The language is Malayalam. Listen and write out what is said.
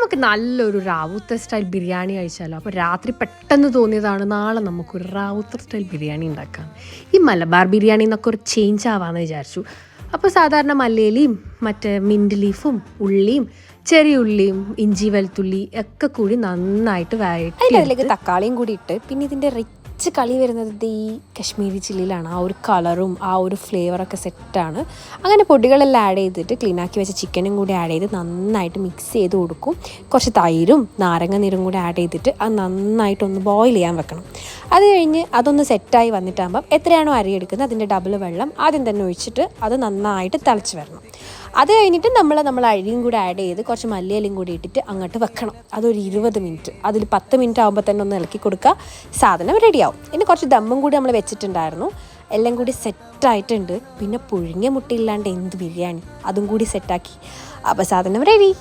നമുക്ക് നല്ലൊരു റാവുത്തർ സ്റ്റൈൽ ബിരിയാണി കഴിച്ചാലോ. അപ്പോൾ രാത്രി പെട്ടെന്ന് തോന്നിയതാണ് നാളെ നമുക്കൊരു റാവുത്തർ സ്റ്റൈൽ ബിരിയാണി ഉണ്ടാക്കാം. ഈ മലബാർ ബിരിയാണി എന്നൊക്കെ ഒരു ചേഞ്ച് ആവാമെന്ന് വിചാരിച്ചു. അപ്പോൾ സാധാരണ മല്ലിയിലയും മറ്റേ മിൻറ്റ് ലീഫും ഉള്ളിയും ചെറിയ ഉള്ളിയും ഇഞ്ചി വെളുത്തുള്ളി ഒക്കെ കൂടി നന്നായിട്ട് വഴറ്റി അതിലേക്ക് തക്കാളിയും കൂടി ഇട്ട് പിന്നെ ഇതിൻ്റെ റിച്ച് കളി വരുന്നത് ഈ കശ്മീരി ചില്ലിയിലാണ്. ആ ഒരു കളറും ആ ഒരു ഫ്ലേവറൊക്കെ സെറ്റാണ്. അങ്ങനെ പൊടികളെല്ലാം ആഡ് ചെയ്തിട്ട് ക്ലീനാക്കി വെച്ച ചിക്കനും കൂടി ആഡ് ചെയ്ത് നന്നായിട്ട് മിക്സ് ചെയ്ത് കൊടുക്കും. കുറച്ച് തൈരും നാരങ്ങ നീരും കൂടി ആഡ് ചെയ്തിട്ട് അത് നന്നായിട്ടൊന്ന് ബോയിൽ ചെയ്യാൻ വെക്കണം. അത് കഴിഞ്ഞ് അതൊന്ന് സെറ്റായി വന്നിട്ടാകുമ്പം എത്രയാണോ അരി എടുക്കുന്നത് അതിൻ്റെ ഡബിൾ വെള്ളം ആദ്യം തന്നെ ഒഴിച്ചിട്ട് അത് നന്നായിട്ട് തിളച്ച് വരണം. അത് കഴിഞ്ഞിട്ട് നമ്മൾ അരിയും കൂടി ആഡ് ചെയ്ത് കുറച്ച് മല്ലിയിലയും കൂടി ഇട്ടിട്ട് അങ്ങോട്ട് വെക്കണം. അതൊരു 20 മിനിറ്റ്, അതിൽ 10 മിനിറ്റ് ആകുമ്പോൾ തന്നെ ഒന്ന് ഇളക്കി കൊടുക്കുക. സാധനം റെഡിയാവും. ഇനി കുറച്ച് ദമ്മും കൂടി നമ്മൾ വെച്ചിട്ടുണ്ടായിരുന്നു. എല്ലാം കൂടി സെറ്റായിട്ടുണ്ട്. പിന്നെ പുഴുങ്ങിയ മുട്ടയില്ലാണ്ട് എന്ത് ബിരിയാണി, അതും കൂടി സെറ്റാക്കി. അപ്പോൾ സാധനം റെഡി.